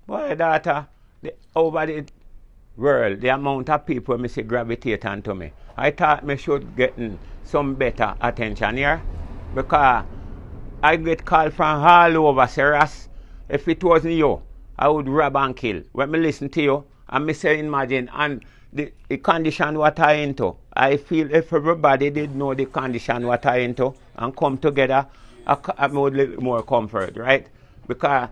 Boy, daughter, over the world, the amount of people me see gravitate onto me, I thought me should get some better attention here. Because I get called from all over, serious. If it wasn't you, I would rob and kill. When me listen to you, and me say imagine, and the condition what I into, I feel if everybody did know the condition what I into and come together, I would little more comfort, right? Because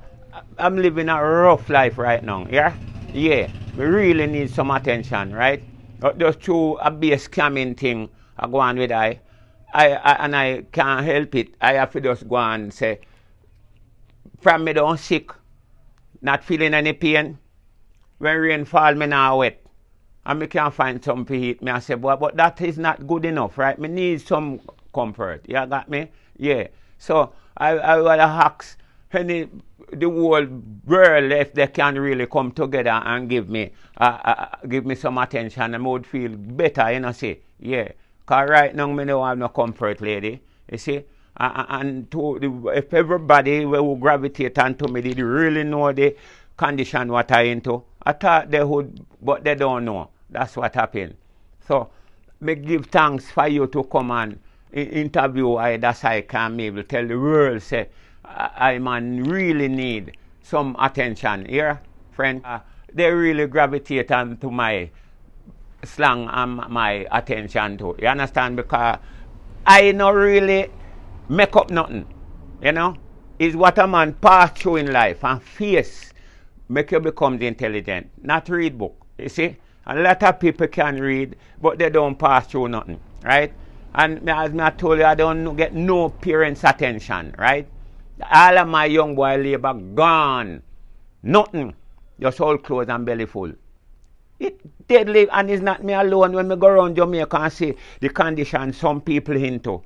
I'm living a rough life right now, yeah? Yeah, we really need some attention, right? But just through a base scamming thing, I go on with and I can't help it. I have to just go and say, from me down sick, not feeling any pain. When rain fall, me now wet. And me can't find some to eat. Me I say, but that is not good enough, right? Me need some comfort. You got me? Yeah. So I would ask the whole world if they can really come together and give me some attention, I would feel better, you know, see. Yeah. Because right now, me don't have no comfort, lady. You see? And if everybody who gravitate onto me, they really know the condition what I into, I thought they would, but they don't know. That's what happened. So, me give thanks for you to come and interview I, that's I can maybe tell the world, say, I man really need some attention here, friend. They really gravitate onto my slang and my attention too. You understand? Because I not really make up nothing. You know? It's what a man pass through in life and face make you become intelligent. Not read book. You see? A lot of people can read, but they don't pass through nothing. Right? And as I told you, I don't get no parents' attention. Right? All of my young boy labor gone. Nothing. Just all clothes and belly full. It deadly, and it's not me alone. When me go around Jamaica and see the condition some people into,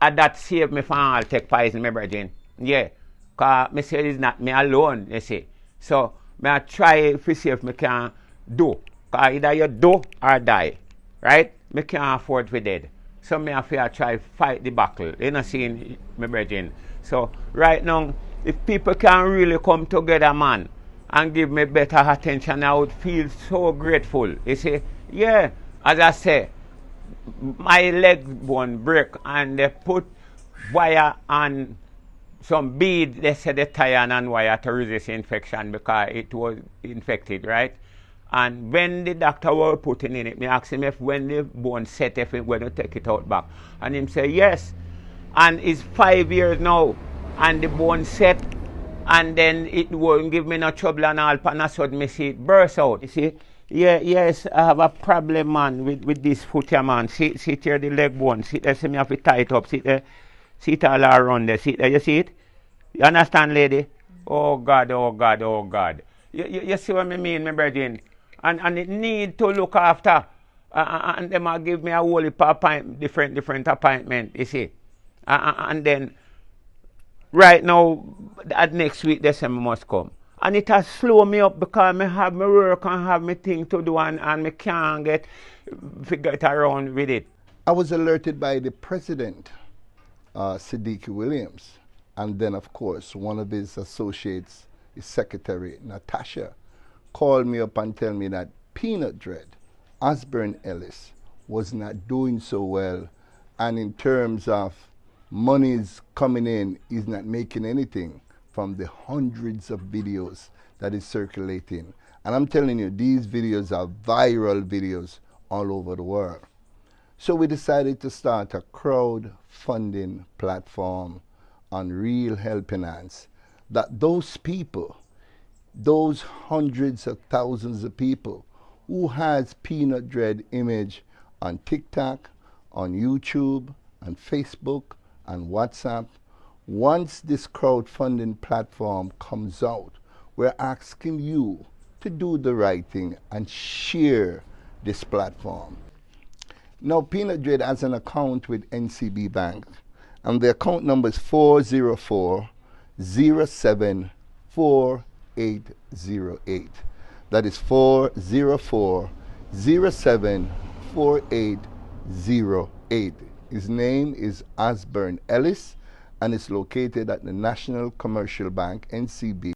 that saved me from all take poison, my brethren. Yeah, because me say it's not me alone, you see. So, I try to see if me can do. Because either you do or die, right? Me can't afford to dead. So, me have to try to fight the battle. You know, seeing my brethren. So, right now, if people can really come together, man, and give me better attention, I would feel so grateful. You see? Yeah, as I say, my leg bone break and they put wire and some bead, they said they tie on wire to resist infection because it was infected, right? And when the doctor was putting in it, me asked him if when the bone set, if he going to take it out back. And him say yes. And it's 5 years now, and the bone set, and then it won't give me no trouble and all, and I suddenly me see it burst out. You see? Yeah, yes, I have a problem, man, with this foot here, man. See here, the leg bone. See there, see me have to tie it up. See there, see it all around there. See there, you see it? You understand, lady? Oh, God, oh, God, oh, God. You see what I mean, my brethren? And it need to look after. And they might give me a whole heap of different appointment, you see? And then, right now, next week, they say I must come. And it has slowed me up because I have my work and have my thing to do and I can't figure it around with it. I was alerted by the president, Siddiqui Williams, and then, of course, one of his associates, his secretary, Natasha, called me up and tell me that Peanut Dread, Osborne Ellis, was not doing so well, and in terms of money's coming in, he's not making anything from the hundreds of videos that is circulating. And I'm telling you, these videos are viral videos all over the world. So we decided to start a crowdfunding platform on Real Helping Hands, that those people, those hundreds of thousands of people who has Peanut Dread image on TikTok, on YouTube, on Facebook, and WhatsApp, once this crowdfunding platform comes out, we're asking you to do the right thing and share this platform. Now, Peanut Dread has an account with NCB Bank, and the account number is 404-07-4808. That is 404-07-4808. His name is Osborne Ellis, and it's located at the National Commercial Bank, NCB.